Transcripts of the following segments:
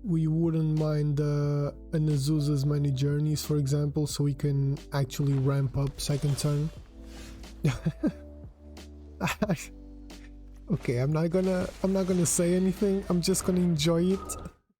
we wouldn't mind an Azusa's Many Journeys, for example, so we can actually ramp up second turn. Okay, I'm not gonna say anything. I'm just gonna enjoy it.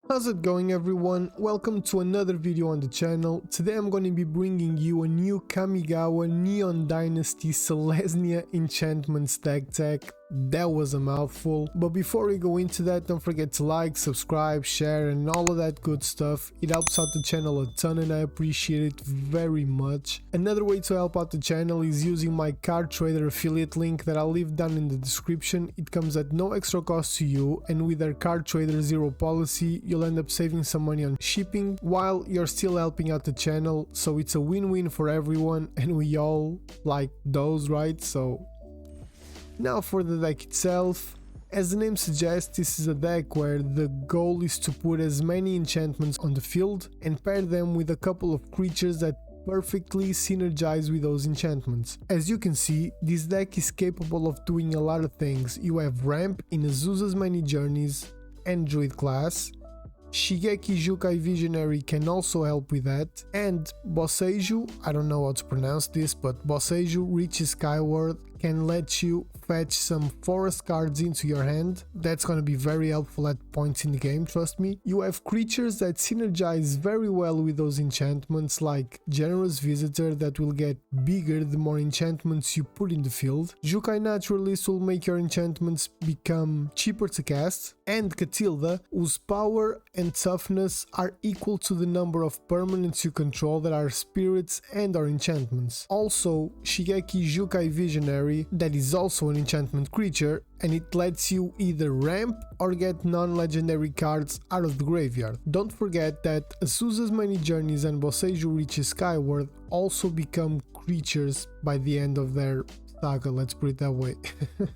How's it going, everyone? Welcome to another video on the channel. Today I'm going to be bringing you a new Kamigawa Neon Dynasty Selesnya Enchantments deck tech. That was a mouthful, but before we go into that, don't forget to like, subscribe, share and all of that good stuff. It helps out the channel a ton and I appreciate it very much. Another way to help out the channel is using my card trader affiliate link that I'll leave down in the description. It comes at no extra cost to you, and with our card trader zero policy you'll end up saving some money on shipping while you're still helping out the channel, so it's a win-win for everyone and we all like those, right? So now for the deck itself. As the name suggests, this is a deck where the goal is to put as many enchantments on the field and pair them with a couple of creatures that perfectly synergize with those enchantments. As you can see, this deck is capable of doing a lot of things. You have Ramp in Azusa's Many Journeys and Druid class. Shigeki Jukai Visionary can also help with that, and Boseiju, I don't know how to pronounce this, but Boseiju Reaches Skyward can let you fetch some forest cards into your hand. That's gonna be very helpful at points in the game, trust me. You have creatures that synergize very well with those enchantments, like Generous Visitor that will get bigger the more enchantments you put in the field. Jukai Naturalist will make your enchantments become cheaper to cast, and Catilda, whose power and toughness are equal to the number of permanents you control that are spirits and or enchantments. Also, Shigeki Jukai Visionary, that is also an enchantment creature, and it lets you either ramp or get non-legendary cards out of the graveyard. Don't forget that Azusa's Many Journeys and Boseiju Reaches Skyward also become creatures by the end of their saga, let's put it that way.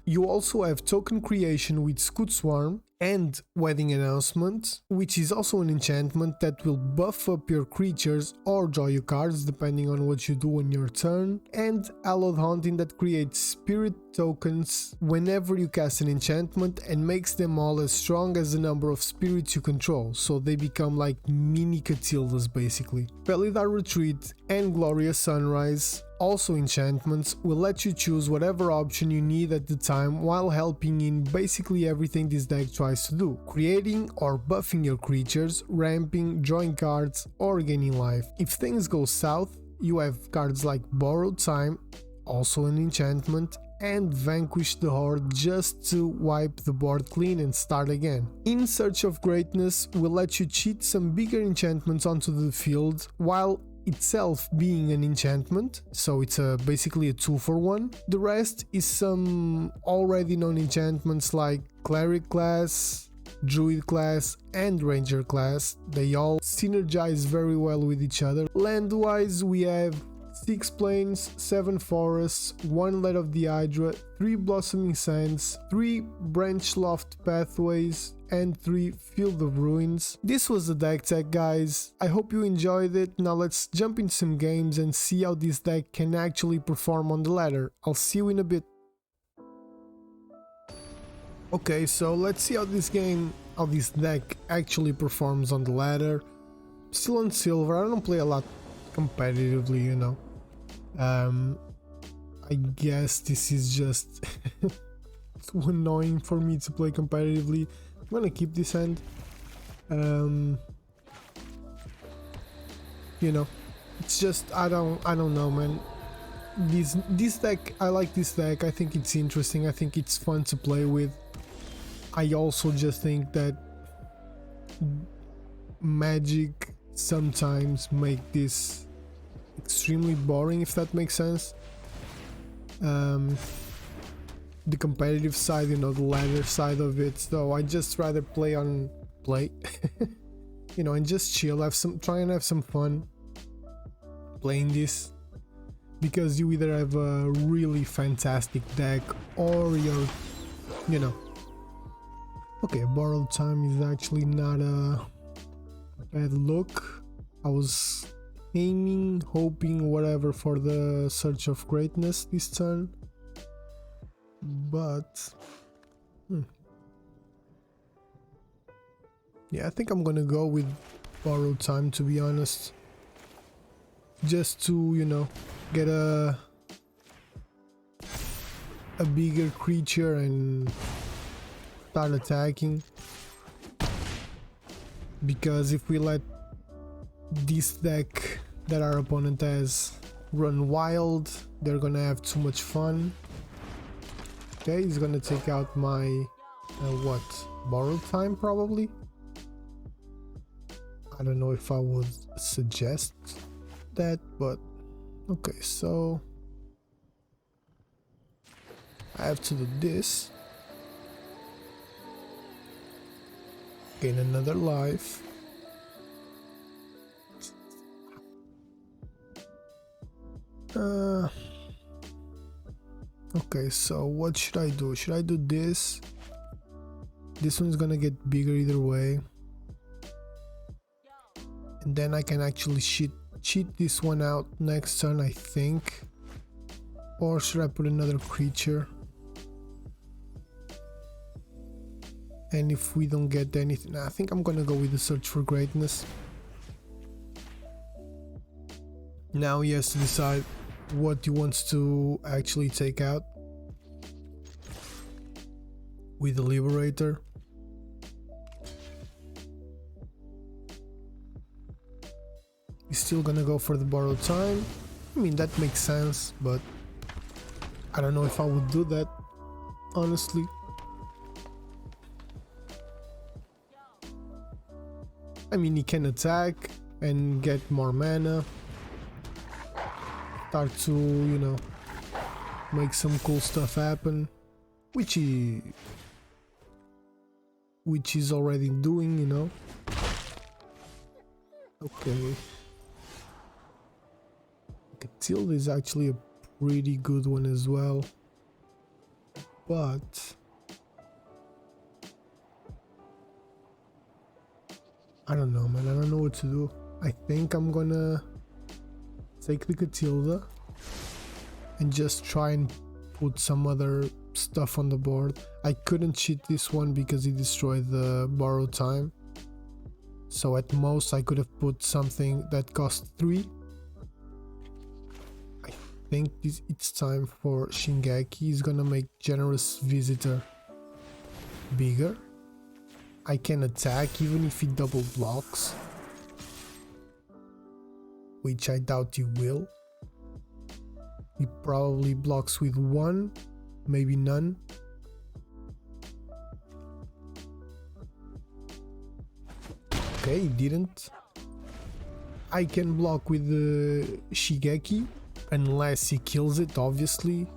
You also have token creation with Scoot Swarm and Wedding Announcement, which is also an enchantment that will buff up your creatures or draw you cards depending on what you do on your turn, and Hallowed Haunting that creates spirit tokens whenever you cast an enchantment and makes them all as strong as the number of spirits you control, so they become like mini Catildas basically. Pelidar Retreat and Glorious Sunrise, also enchantments, will let you choose whatever option you need at the time while helping in basically everything this deck tries to do, creating or buffing your creatures, ramping, drawing cards or gaining life. If things go south, you have cards like Borrowed Time, also an enchantment, and Vanquish the Horde just to wipe the board clean and start again. In Search of Greatness will let you cheat some bigger enchantments onto the field while itself being an enchantment, so it's basically a 2-for-1. The rest is some already known enchantments like Cleric class, Druid class and Ranger class. They all synergize very well with each other. Land wise, we have 6 plains, 7 forests, 1 Let of the Hydra, 3 Blossoming Sands, 3 Branch Loft Pathways and 3 Field of Ruins. This was the deck tech, guys. I hope you enjoyed it. Now let's jump into some games and see how this deck can actually perform on the ladder. I'll see you in a bit. Okay, so let's see how this deck actually performs on the ladder. Still on silver. I don't play a lot competitively, you know. I guess this is just too annoying for me to play competitively. I'm gonna keep this hand. You know, it's just I don't know, man. This deck, I like this deck. I think it's interesting. I think it's fun to play with. I also just think that Magic sometimes make this extremely boring, if that makes sense. The competitive side, you know, the ladder side of it, so I just rather play, you know, and just chill, try and have some fun playing this, because you either have a really fantastic deck or you're, you know. Okay, Borrowed Time is actually not a bad look. I was aiming, hoping, whatever for the Search of Greatness this turn, but Yeah, I think I'm gonna go with borrowed time, to be honest. Just to, you know, get a bigger creature and start attacking. Because if we let this deck that our opponent has run wild, they're gonna have too much fun. Okay, he's gonna take out my what? Borrowed time, probably? I don't know if I would suggest that, but okay, so I have to do this. Gain another life. Okay, so what should I do? Should I do this? This one's gonna get bigger either way. And then I can actually cheat this one out next turn, I think. Or should I put another creature? And if we don't get anything, I think I'm gonna go with the Search for Greatness. Now he has to decide what he wants to actually take out with the Liberator. He's still gonna go for the borrowed time. I mean, that makes sense, but I don't know if I would do that, honestly. I mean, he can attack and get more mana. Start to, you know, make some cool stuff happen, which he's already doing, you know. Okay. Tilde is actually a pretty good one as well, but I don't know, man. I don't know what to do. I think I'm gonna take the Catilda and just try and put some other stuff on the board. I couldn't cheat this one because he destroyed the borrowed time, so at most I could have put something that cost 3. I think it's time for Shingeki. He's gonna make Generous Visitor bigger. I can attack even if he double blocks, which I doubt he will. He probably blocks with 1, maybe none. Okay, he didn't. I can block with the Shigeki, unless he kills it, obviously.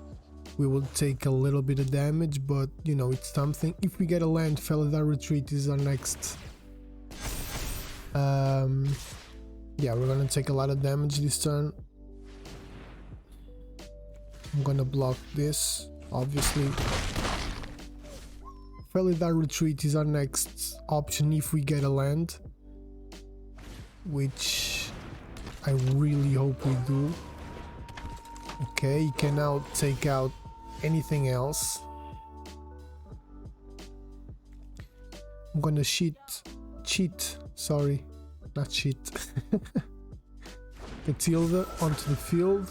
We will take a little bit of damage, but you know, it's something. If we get a land, Felidar Retreat is our next. Yeah, we're gonna take a lot of damage this turn. I'm gonna block this, obviously. Felidar Retreat is our next option if we get a land, which I really hope we do. Okay, he can now take out anything else. I'm gonna cheat, sorry, not cheat. Catilda onto the field.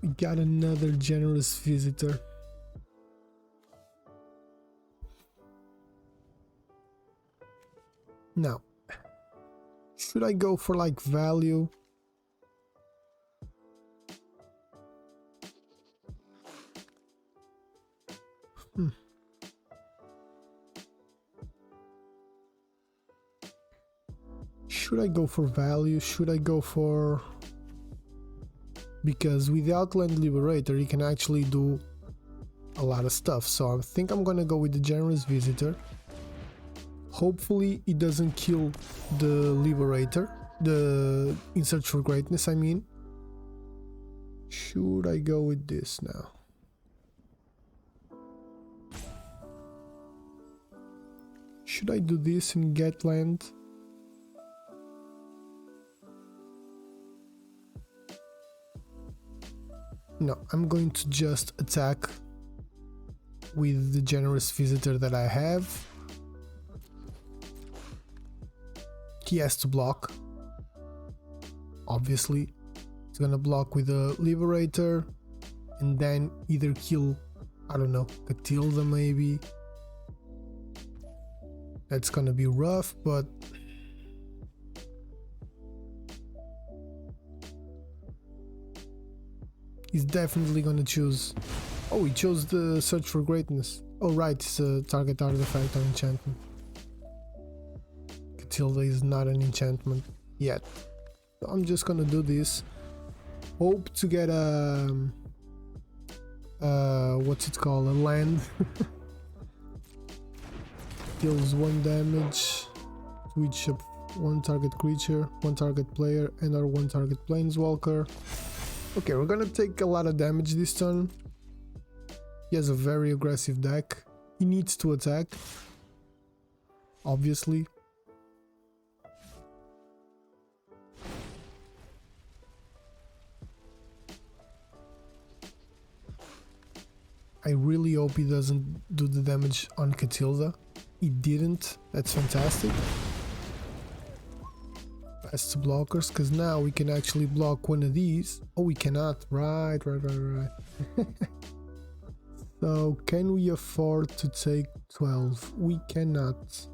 We got another Generous Visitor. Now, should I go for like value? Should I go for value? Should I go for... Because without Land Liberator, you can actually do a lot of stuff. So I think I'm gonna go with the Generous Visitor. Hopefully it doesn't kill the Liberator, the In Search for Greatness, I mean. Should I go with this now? Should I do this and get land? No, I'm going to just attack with the Generous Visitor that I have. he has to block. Obviously, he's gonna block with a Liberator and then either kill, I don't know, Catilda maybe. That's gonna be rough, but he's definitely gonna choose. Oh, he chose the Search for Greatness. Oh right, it's a target artifact or enchantment. Catilda is not an enchantment yet. So I'm just gonna do this. Hope to get a what's it called? A land. Deals 1 damage to each one target creature, 1 target player, and or 1 target planeswalker. Okay, we're gonna take a lot of damage this turn. He has a very aggressive deck. He needs to attack, obviously. I really hope he doesn't do the damage on Catilda. He didn't. That's fantastic. Pass to blockers, because now we can actually block one of these. Oh, we cannot. Right. So, can we afford to take 12? We cannot.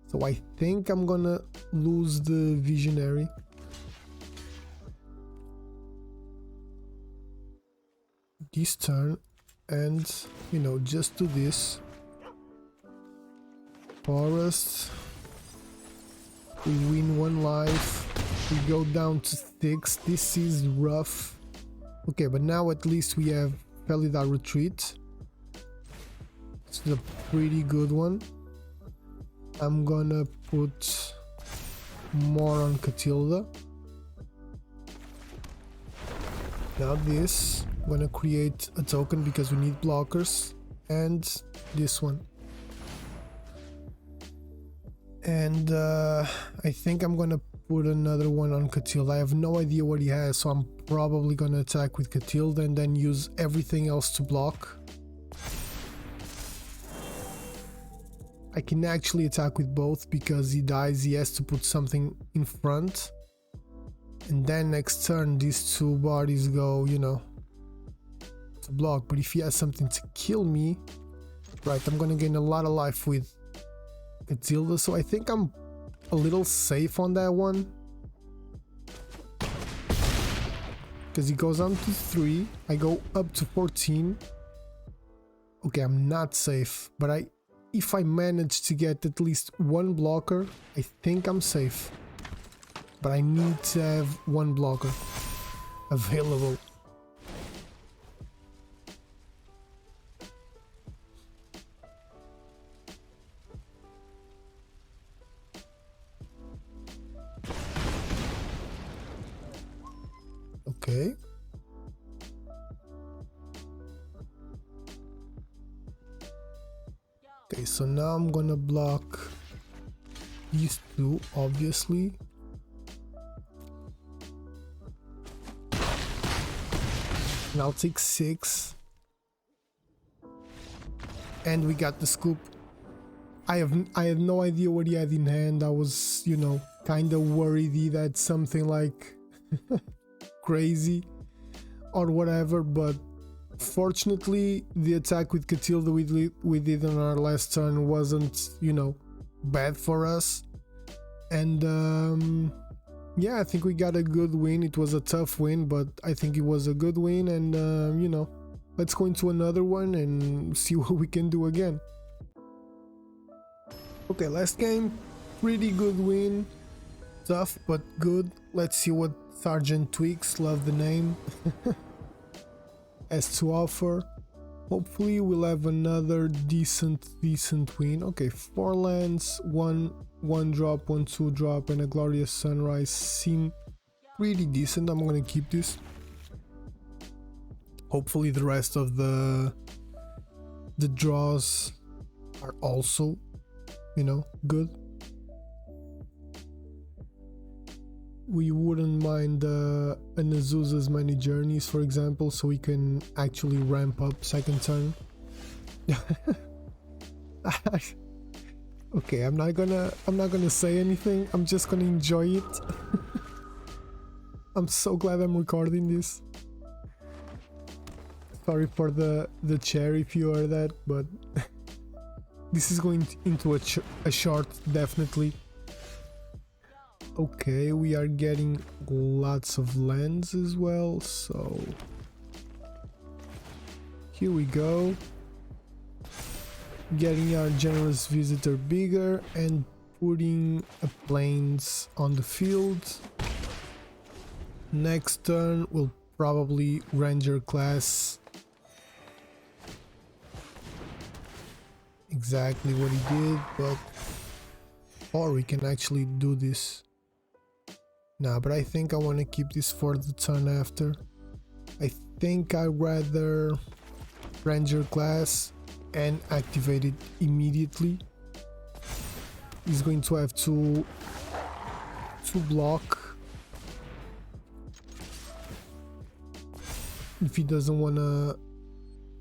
So I think I'm gonna lose the Visionary. This turn, and, you know, just do this. Forest. We win 1 life. We go down to 6. This is rough. Okay, but now at least we have Felidar Retreat. It's a pretty good one. I'm gonna put more on Catilda. Now this. I'm gonna create a token because we need blockers. And this one. And I think I'm gonna put another one on Catilda. I have no idea what he has, so I'm probably gonna attack with Catilda and then use everything else to block. I can actually attack with both because he dies, he has to put something in front. And then next turn these 2 bodies go, you know, to block. But if he has something to kill me, right, I'm gonna gain a lot of life with Catilda, so I think I'm a little safe on that one. Because he goes on to 3, I go up to 14. Okay, I'm not safe, but if I manage to get at least 1 blocker, I think I'm safe. But I need to have 1 blocker available. Okay. Okay, so now I'm gonna block these 2, obviously. And I'll take 6. And we got the scoop. I had no idea what he had in hand. I was, you know, kind of worried he had something like crazy or whatever, but fortunately the attack with Catilda we did on our last turn wasn't, you know, bad for us. And yeah, I think we got a good win. It was a tough win, but I think it was a good win. And you know, let's go into another one and see what we can do again. Okay, last game, pretty good win. Tough but good. Let's see what Sergeant Tweaks, love the name, has to offer. Hopefully we'll have another decent win. Okay, 4 lands, 1 drop, 1 2 drop, and a Glorious Sunrise seem pretty decent. I'm gonna keep this. Hopefully the rest of the draws are also, you know, good. We wouldn't mind an Azusa's Many Journeys, for example, so we can actually ramp up second turn. Okay, I'm not gonna say anything. I'm just gonna enjoy it. I'm so glad I'm recording this. Sorry for the chair if you heard that, but this is going into a short, definitely. Okay, we are getting lots of lands as well, so here we go. Getting our generous visitor bigger and putting a plains on the field. Next turn we'll probably ranger class exactly what he did, but or we can actually do this. Nah, but I think I want to keep this for the turn after. I think I'd rather ranger class and activate it immediately. He's going to have to block if he doesn't want to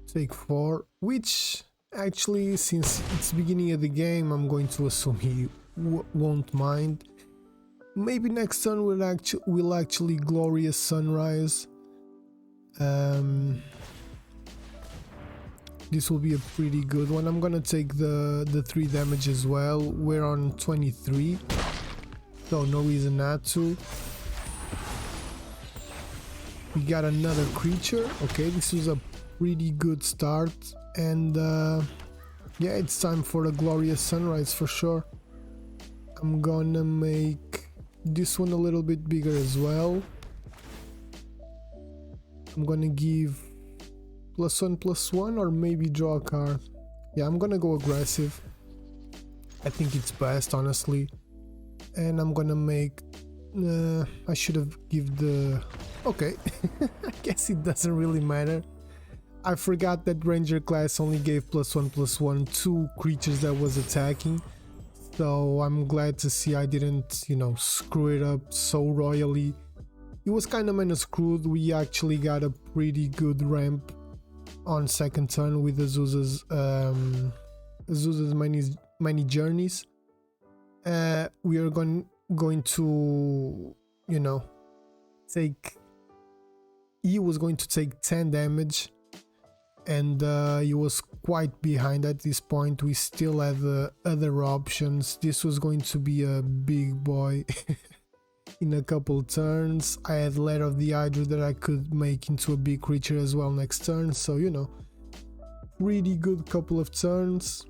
take 4, which actually, since it's beginning of the game, I'm going to assume he won't mind. Maybe next turn we'll actually Glorious Sunrise. This will be a pretty good one. I'm gonna take the 3 damage as well. We're on 23, so no reason not to. We got another creature. Okay, this is a pretty good start, and yeah, it's time for a Glorious Sunrise for sure. I'm gonna make this one a little bit bigger as well. I'm gonna give +1/+1 or maybe draw a card. Yeah, I'm gonna go aggressive. I think it's best, honestly. And I'm gonna make I should have given the okay. I guess it doesn't really matter. I forgot that ranger class only gave +1/+1 to creatures that was attacking, so I'm glad to see I didn't, you know, screw it up so royally. It was kind of screwed. We actually got a pretty good ramp on second turn with Azusa's many journeys. We are going to, you know, take. He was going to take 10 damage, and he was quite behind at this point. We still had other options. This was going to be a big boy. In a couple turns, I had Lair of the Hydra that I could make into a big creature as well next turn, so you know, pretty good couple of turns.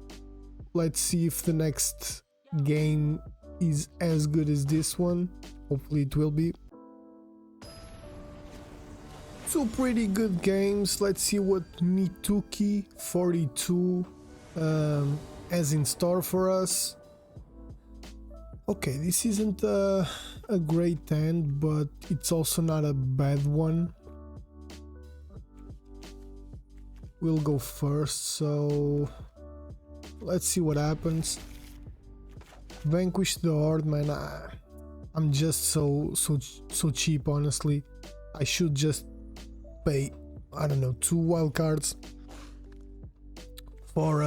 Let's see if the next game is as good as this one. Hopefully it will be. 2 pretty good games. Let's see what Mituki42 has in store for us. Okay, this isn't a great hand, but it's also not a bad one. We'll go first, so let's see what happens. Vanquish the Horde, man. I'm just so cheap, honestly. I should just pay, I don't know, 2 wild cards for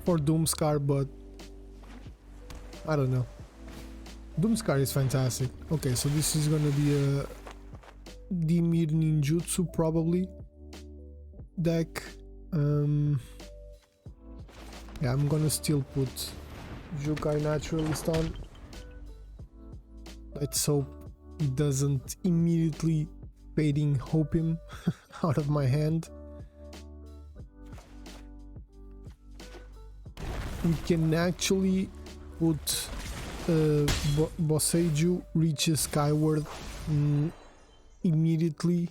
Doomscar, but I don't know. Doomscar is fantastic. Okay, so this is gonna be a Dimir Ninjutsu probably deck. Yeah, I'm gonna still put Jukai Naturalist on. Let's hope it doesn't immediately fading hope him out of my hand. We can actually put Boseiju reaches skyward immediately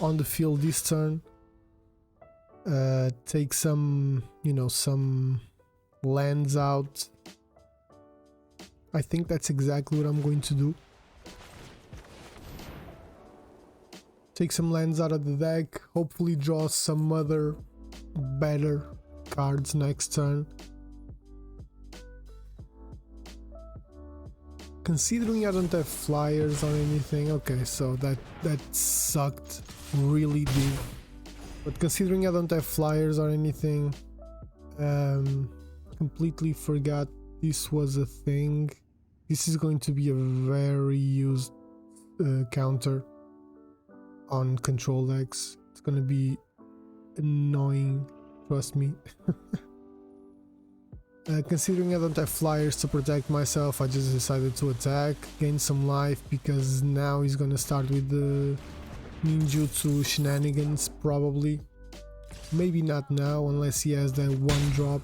on the field this turn. Take some, you know, some lands out. I think that's exactly what I'm going to do. Take some lands out of the deck, hopefully draw some other better cards next turn. Considering I don't have flyers or anything, okay, so that sucked really deep. But considering I don't have flyers or anything, I'm completely forgot this was a thing. This is going to be a very used counter on control decks. It's gonna be annoying, trust me. Considering I don't have flyers to protect myself, I just decided to attack, gain some life, because now he's gonna start with the ninjutsu shenanigans, probably. Maybe not now, unless he has that one drop.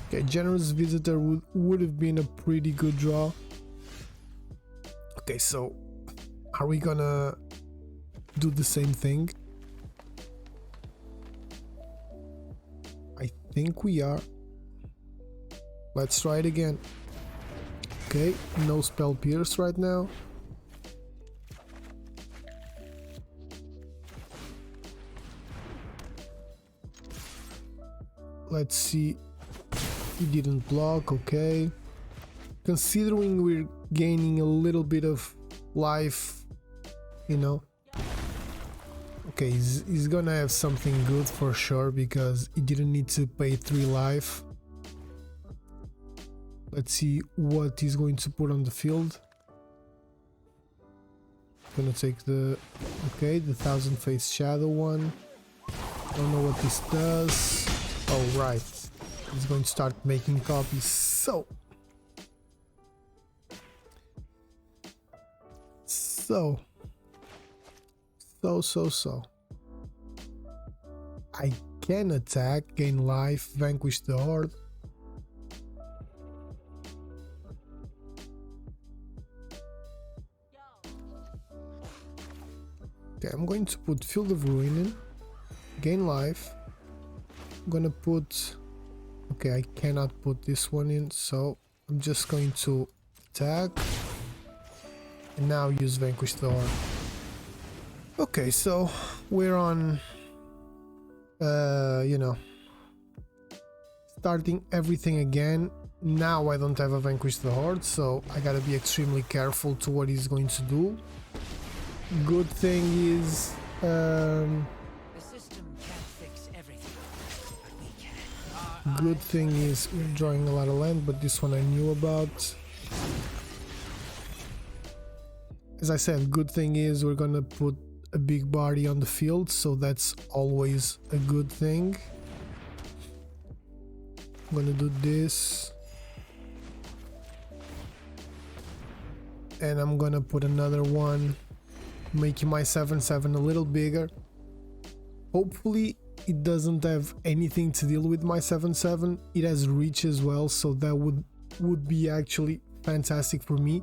Okay, Generous Visitor would have been a pretty good draw. Okay, so are we gonna do the same thing? I think we are. Let's try it again. Okay, no spell pierce right now. Let's see. He didn't block, okay. Considering we're gaining a little bit of life, you know. Okay, he's gonna have something good for sure, because he didn't need to pay 3 life. Let's see what he's going to put on the field. Gonna take the... okay, the 1000-Face Shadow one. Don't know what this does. Oh, right. He's going to start making copies. So I can attack, gain life, vanquish the horde. Okay, I'm going to put Field of Ruin in, gain life. I'm gonna put... okay, I cannot put this one in, so I'm just going to attack and now use Vanquish the Horde. Okay, so we're on, you know, starting everything again. Now I don't have a Vanquish the Horde, so I gotta be extremely careful to what he's going to do. Good thing is, good thing is we're drawing a lot of land, but this one I knew about. As I said, good thing is we're gonna put a big body on the field, so that's always a good thing. I'm gonna do this. And I'm gonna put another one, making my 7/7 a little bigger. Hopefully it doesn't have anything to deal with my 7/7. It has reach as well, so that would be actually fantastic for me.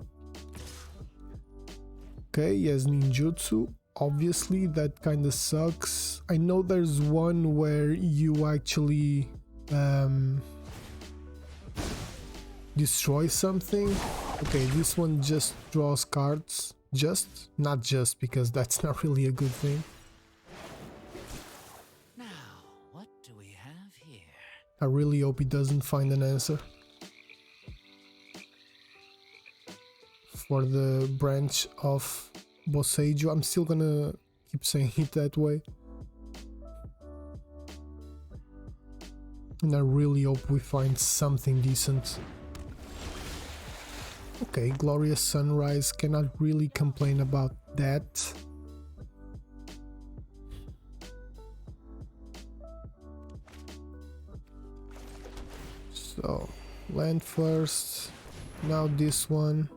Okay, he has ninjutsu. Obviously that kind of sucks. I know there's one where you actually destroy something. Okay, this one just draws cards. Not just, because that's not really a good thing. I really hope he doesn't find an answer for the branch of Boseiju. I'm still gonna keep saying it that way. And I really hope we find something decent. Okay, Glorious Sunrise, cannot really complain about that. So, land first, now this one.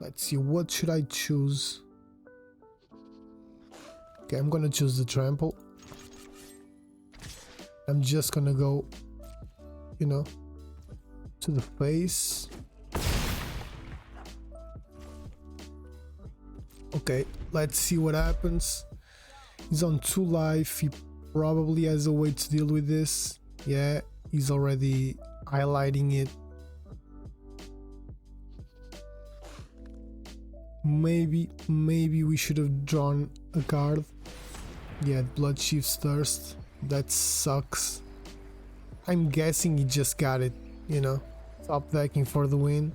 Let's see, what should I choose? Okay, I'm gonna choose the trample. I'm just gonna go, you know, to the face. Okay, let's see what happens. He's on 2 life, he probably has a way to deal with this. Yeah, he's already highlighting it. Maybe we should have drawn a card. Yeah, Blood Chief's Thirst. That sucks. I'm guessing he just got it, you know. Top decking for the win.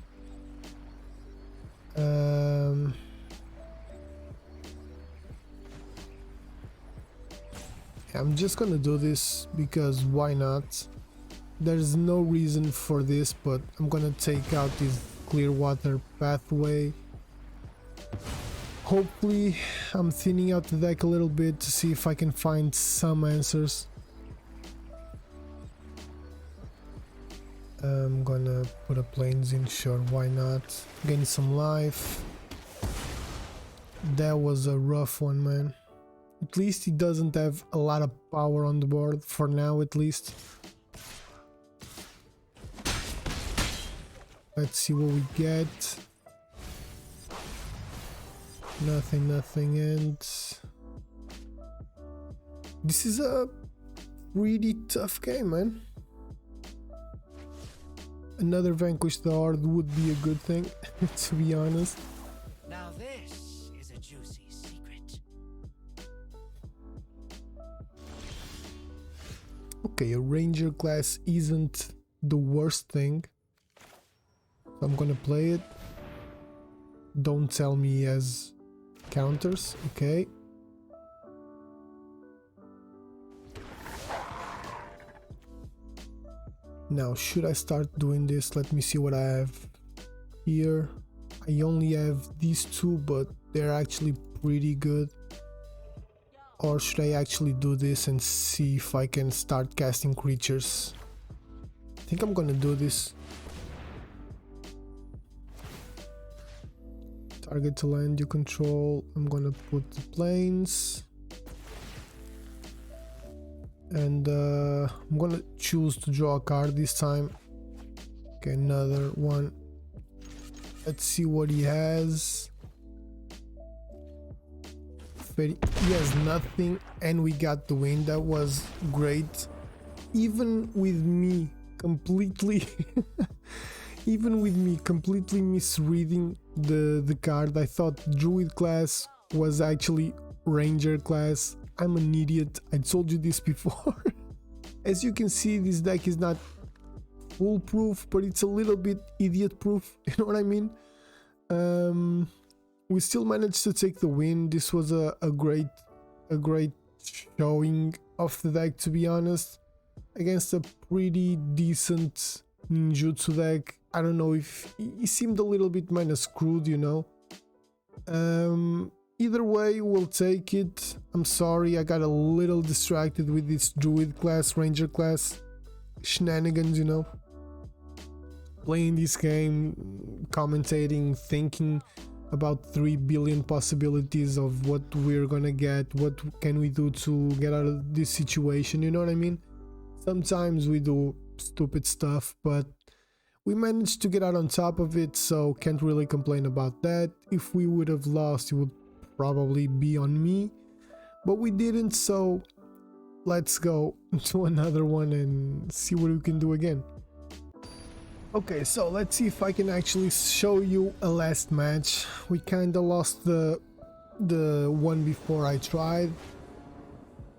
I'm just gonna do this because why not? There's no reason for this, but I'm gonna take out this clear water pathway. Hopefully I'm thinning out the deck a little bit to see if I can find some answers. I'm gonna put a plains in, sure, why not? Gain some life. That was a rough one, man. At least he doesn't have a lot of power on the board, for now at least. Let's see what we get. Nothing, and this is a really tough game, man. Another Vanquish the Horde would be a good thing, to be honest. Now this is a juicy secret. Okay, a Ranger class isn't the worst thing. So I'm gonna play it. Don't tell me he has counters, okay. Now, should I start doing this? Let me see what I have here. I only have these two, but they're actually pretty good. Or should I actually do this and see if I can start casting creatures? I think I'm gonna do this. Target to land you control. I'm gonna put the plains. And I'm gonna choose to draw a card this time. Okay, another one. Let's see what he has. He has nothing, and we got the win. That was great. Even with me completely misreading the card, I thought Druid class was actually Ranger class. I'm an idiot. I told you this before. As you can see, this deck is not foolproof, but it's a little bit idiot proof. You know what I mean? We still managed to take the win. This was a great showing of the deck, to be honest, against a pretty decent ninjutsu deck. I don't know if he seemed a little bit screwed, you know. Either way, we'll take it. I'm sorry, I got a little distracted with this Druid class, Ranger class shenanigans, you know. Playing this game, commentating, thinking about 3 billion possibilities of what we're gonna get, what can we do to get out of this situation, you know what I mean? Sometimes we do stupid stuff, but we managed to get out on top of it, so can't really complain about that. If we would have lost, it would probably be on me, but we didn't, so let's go to another one and see what we can do again. Okay, so let's see if I can actually show you a last match. We kinda lost the one before I tried.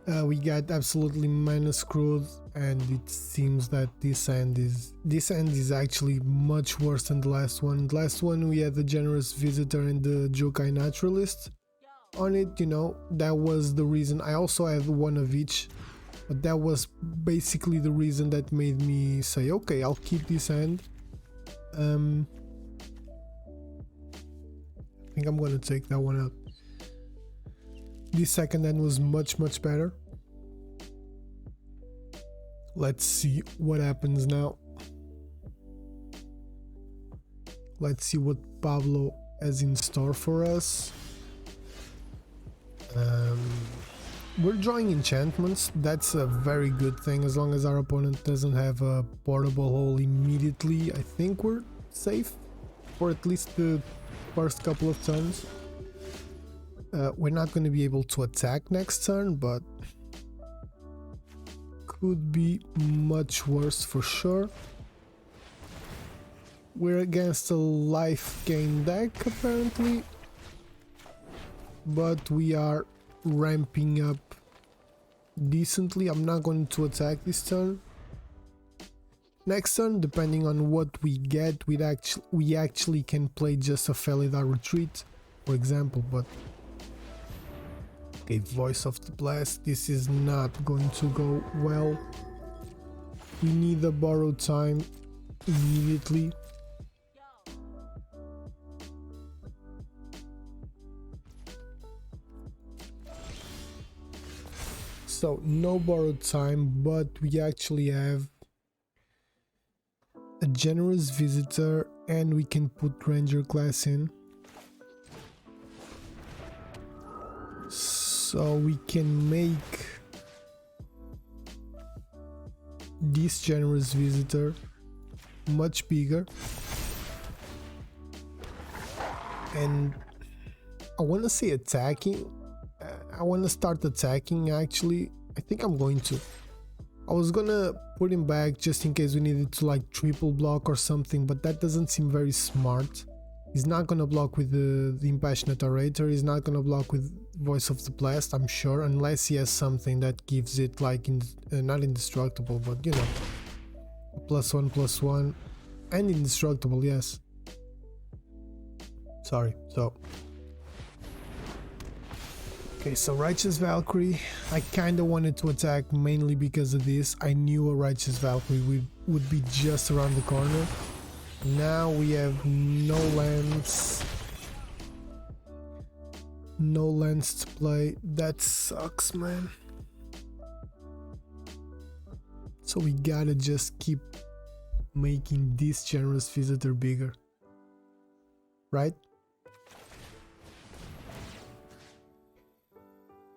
We got absolutely screwed, and it seems that this end is actually much worse than the last one. The last one we had the Generous Visitor and the Jukai Naturalist on it, you know. That was the reason. I also had one of each, but that was basically the reason that made me say, okay, I'll keep this hand. I think I'm gonna take that one out. This second end was much better. Let's see what happens now. Let's see what Pablo has in store for us. We're drawing enchantments. That's a very good thing. As long as our opponent doesn't have a portable hole immediately, I think we're safe for at least the first couple of turns. We're not going to be able to attack next turn, but could be much worse for sure. We're against a life gain deck apparently, but we are ramping up decently. I'm not going to attack this turn. Next turn, depending on what we get, we actually can play just a Felidar Retreat, for example, but Okay, Voice of the Blast. This is not going to go well. We need a borrowed time immediately. So no borrowed time, but we actually have a generous visitor and we can put ranger class in. So we can make this generous visitor much bigger, and I want to say attacking. I want to start attacking actually. I think I'm going to. I was gonna put him back just in case we needed to like triple block or something, but that doesn't seem very smart. He's not gonna block with the Impassionate Orator, he's not gonna block with Voice of the Blast, I'm sure, unless he has something that gives it like, not indestructible, but you know, +1/+1, and indestructible, yes. Sorry, so... Okay, so Righteous Valkyrie, I kinda wanted to attack mainly because of this. I knew a Righteous Valkyrie would be just around the corner. Now we have no lands. No lands to play. That sucks, man. So we gotta just keep making this generous visitor bigger. Right?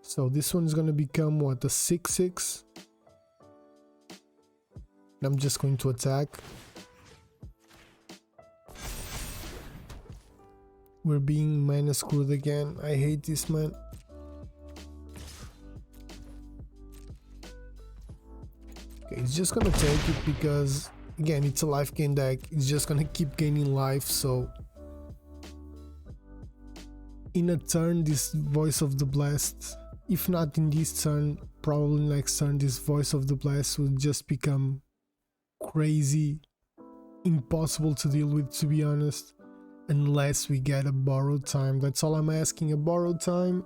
So this one's gonna become what, a 6/6? I'm just going to attack. We're being mana screwed again. I hate this, man. Okay, he's just gonna take it because, again, it's a life gain deck. It's just gonna keep gaining life, so... In a turn, this Voice of the Blast, if not in this turn, probably next turn, this Voice of the Blast will just become crazy, impossible to deal with, to be honest. Unless we get a borrowed time. That's all I'm asking, a borrowed time.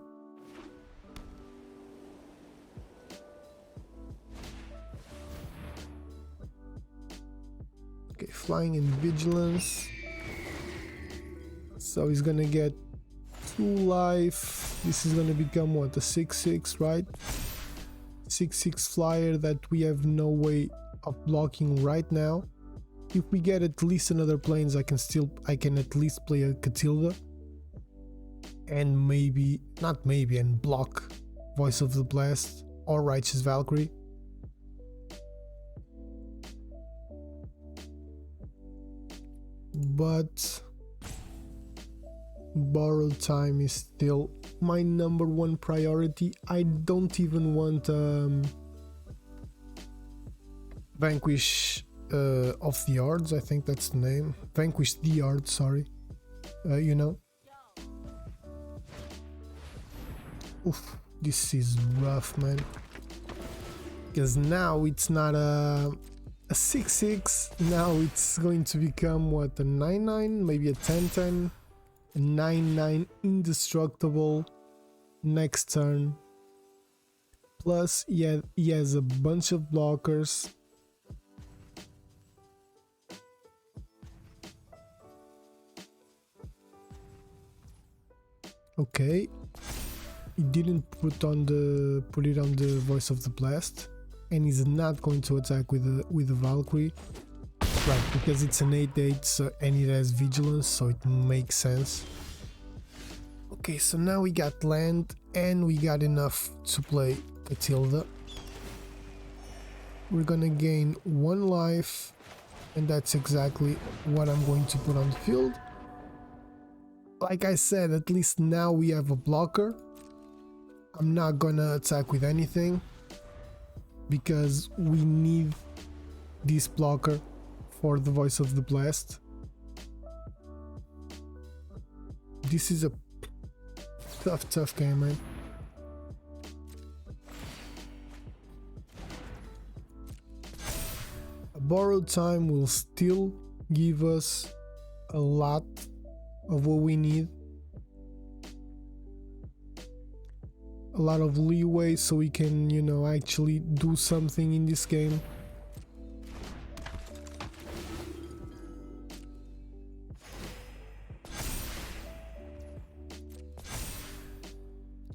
Okay, flying and vigilance. So he's gonna get 2 life. This is gonna become what, a 6/6, right? 6/6 flyer that we have no way of blocking right now. If we get at least another planes, I can at least play a Catilda and maybe, not maybe, and block Voice of the Blast or Righteous Valkyrie. But borrowed time is still my #1 priority. I don't even want Vanquish of the Yards, I think that's the name. Vanquish the Yards, sorry. You know. Oof, this is rough, man. Because now it's not a 6/6. Now it's going to become what, a 9/9, maybe a 10/10, a 9/9 indestructible next turn. Plus, yeah, he has a bunch of blockers. Okay, he didn't put it on the Voice of the Blast, and he's not going to attack with the Valkyrie, right? Because it's an 8/8, so, and it has vigilance, so it makes sense. Okay, so now we got land, and we got enough to play Catilda. We're gonna gain 1 life, and that's exactly what I'm going to put on the field. Like I said, at least now we have a blocker. I'm not gonna attack with anything because we need this blocker for the Voice of the Blast. This is a tough game, man. A borrowed time will still give us a lot of what we need. a lot of leeway so we can, you know, actually do something in this game.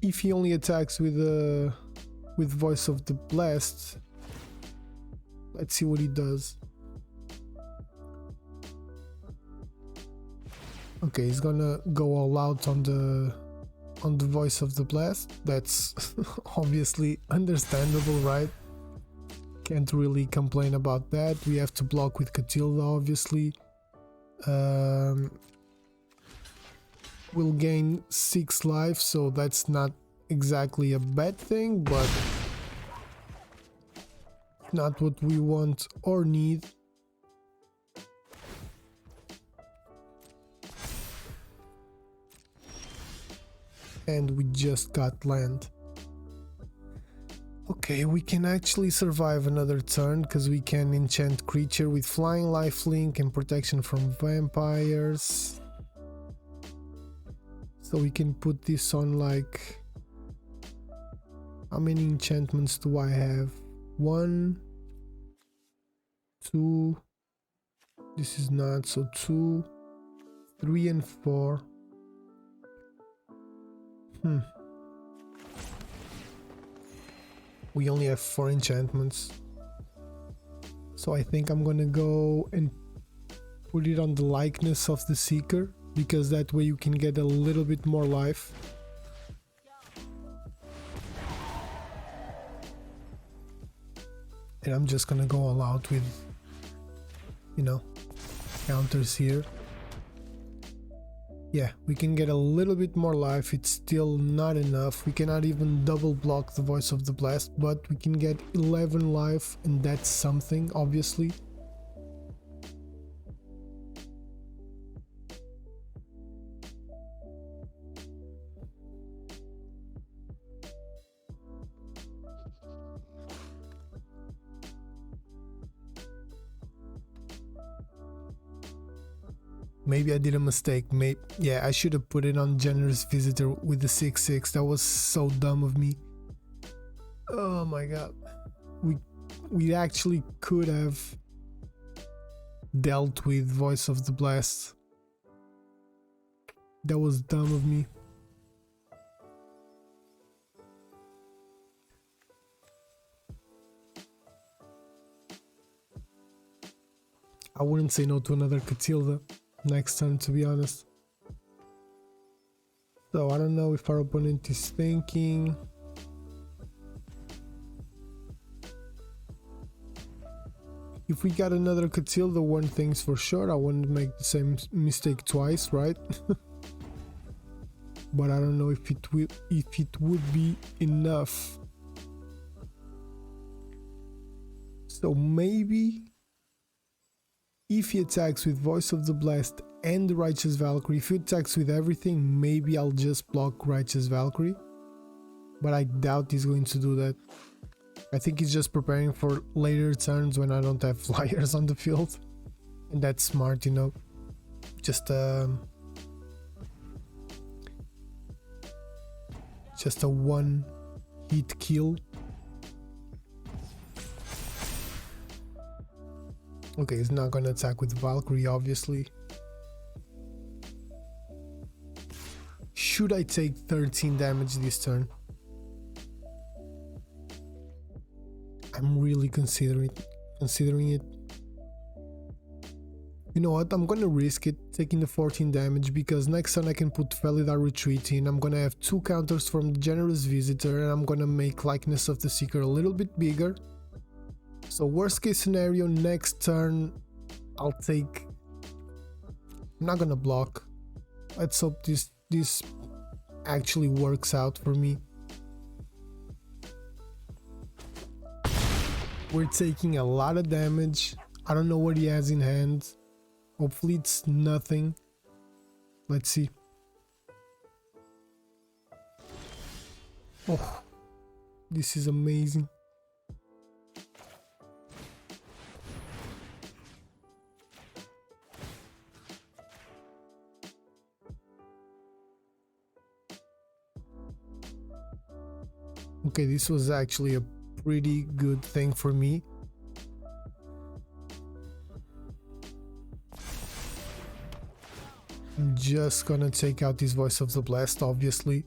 If he only attacks with Voice of the Blast, let's see what he does. Okay, he's gonna go all out on the Voice of the Blast. That's obviously understandable, right? Can't really complain about that. We have to block with Catilda, obviously. We'll gain 6 life, so that's not exactly a bad thing, but not what we want or need. And we just got land. Okay, we can actually survive another turn because we can enchant creature with flying, lifelink, and protection from vampires. So we can put this on like... How many enchantments do I have? 1, 2... This is not, so 2, 3 and 4. We only have 4 enchantments. So I think I'm gonna go and put it on the likeness of the Seeker, because that way you can get a little bit more life. And I'm just gonna go all out with, you know, counters here. Yeah, we can get a little bit more life. It's still not enough. We cannot even double block the Voice of the Blast, but we can get 11 life, and that's something, obviously. Maybe I did a mistake. Yeah, I should have put it on Generous Visitor with the 6/6. That was so dumb of me. Oh my god. We actually could have dealt with Voice of the Blast. That was dumb of me. I wouldn't say no to another Catilda next turn, to be honest. So I don't know if our opponent is thinking. If we got another Catilda, one thing's for sure, I wouldn't make the same mistake twice, right? But I don't know if it would be enough. So maybe if he attacks with Voice of the Blast and the Righteous Valkyrie, if he attacks with everything, maybe I'll just block Righteous Valkyrie. But I doubt he's going to do that. I think he's just preparing for later turns when I don't have flyers on the field. And that's smart, you know. Just a one hit kill. Okay, he's not gonna attack with Valkyrie, obviously. Should I take 13 damage this turn? I'm really considering it. You know what? I'm gonna risk it, taking the 14 damage, because next turn I can put Felidar Retreat in. I'm gonna have 2 counters from the Generous Visitor, and I'm gonna make Likeness of the Seeker a little bit bigger. So worst case scenario, next turn I'll take... I'm not gonna block. Let's hope this actually works out for me. We're taking a lot of damage. I don't know what he has in hand. Hopefully it's nothing. Let's see. Oh, this is amazing. Okay, this was actually a pretty good thing for me. I'm just gonna take out this Voice of the Blast, obviously.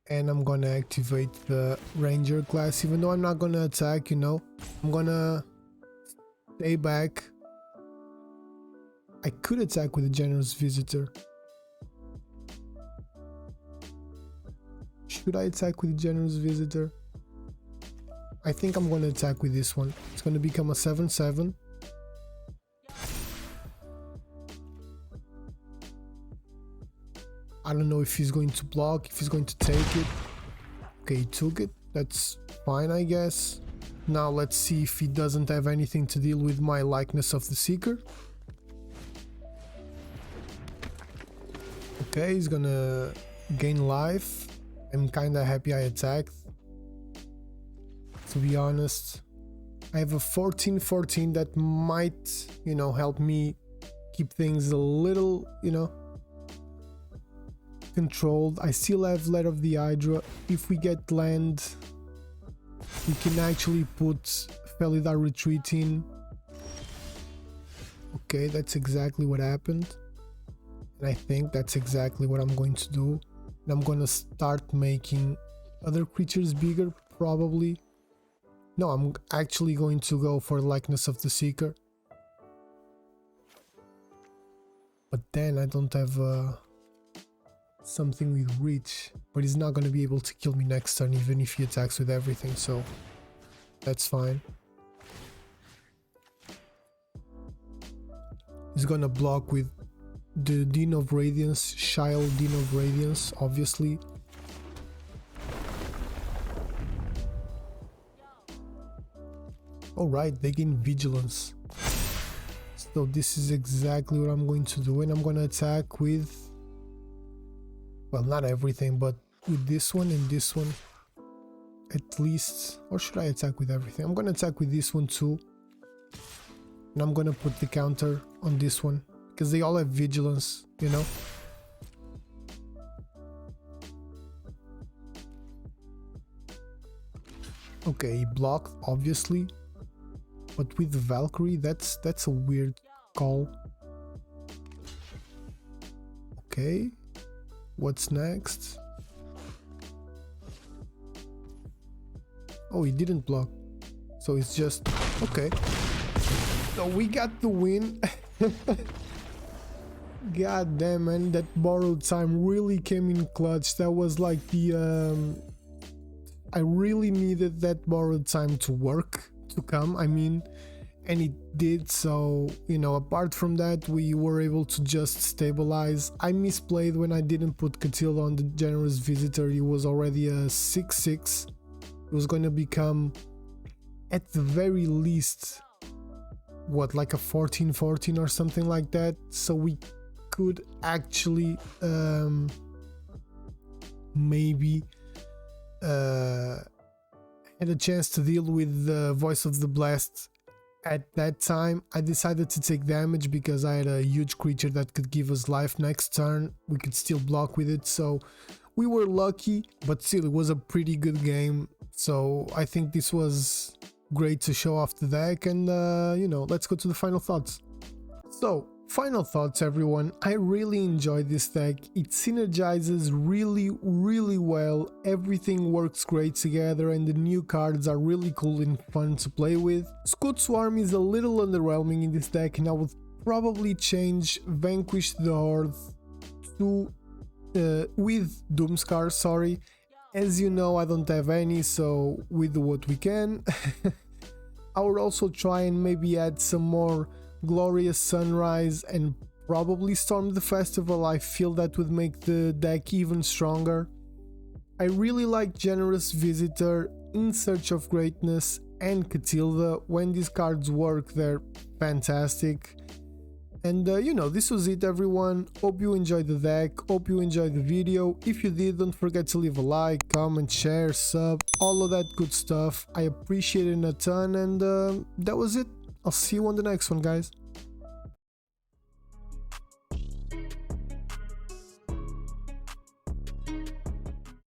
And I'm gonna activate the Ranger class, even though I'm not gonna attack, you know. I'm gonna stay back. I could attack with a Generous Visitor. Should I attack with a Generous Visitor? I think I'm gonna attack with this one. It's gonna become a 7/7. I don't know if he's going to block, if he's going to take it. Okay, he took it. That's fine, I guess. Now let's see if he doesn't have anything to deal with my Likeness of the Seeker. Okay, he's gonna gain life. I'm kinda happy I attacked, to be honest. I have a 14/14 that might, you know, help me keep things a little, you know, controlled. I still have Letter of the Hydra. If we get land, we can actually put Felidar Retreat in. Okay, that's exactly what happened. And I think that's exactly what I'm going to do. And I'm gonna start making other creatures bigger, probably. No, I'm actually going to go for Likeness of the Seeker. But then I don't have something with reach. But he's not going to be able to kill me next turn, even if he attacks with everything, so that's fine. He's gonna block with the Dean of Radiance, Shile Dean of Radiance, obviously. Alright, they gain Vigilance. So this is exactly what I'm going to do, and I'm gonna attack with, well, not everything, but with this one and this one at least. Or should I attack with everything? I'm gonna attack with this one too, and I'm gonna put the counter on this one because they all have Vigilance, you know. Okay, he blocked, obviously. But with the Valkyrie, that's a weird call. Okay, what's next? Oh, he didn't block, so it's just okay. So we got the win. God damn, man, that borrowed time really came in clutch. That was like the I really needed that borrowed time to work, to come, I mean, and it did. So, you know, apart from that, we were able to just stabilize. I misplayed when I didn't put Catilda on the Generous Visitor. It was already a 6/6. It was going to become, at the very least, what, like a 14/14 or something like that. So we could actually maybe had a chance to deal with the Voice of the Blast. At that time, I decided to take damage because I had a huge creature that could give us life next turn. We could still block with it, so we were lucky, but still it was a pretty good game. So I think this was great to show off the deck, and you know, let's go to the final thoughts. So, final thoughts, everyone. I really enjoyed this deck. It synergizes really well. Everything works great together, and the new cards are really cool and fun to play with. Scout Swarm is a little underwhelming in this deck, and I would probably change Vanquish the Horde to with Doomscar, sorry. As you know, I don't have any, so we do what we can. I would also try and maybe add some more Glorious Sunrise and probably Storm the Festival. I feel that would make the deck even stronger. I really like Generous Visitor, In Search of Greatness, and Catilda. When these cards work, they're fantastic. And you know, this was it, everyone. Hope you enjoyed the deck, hope you enjoyed the video. If you did, don't forget to leave a like, comment, share, sub, all of that good stuff. I appreciate it a ton, and that was it. I'll see you on the next one, guys.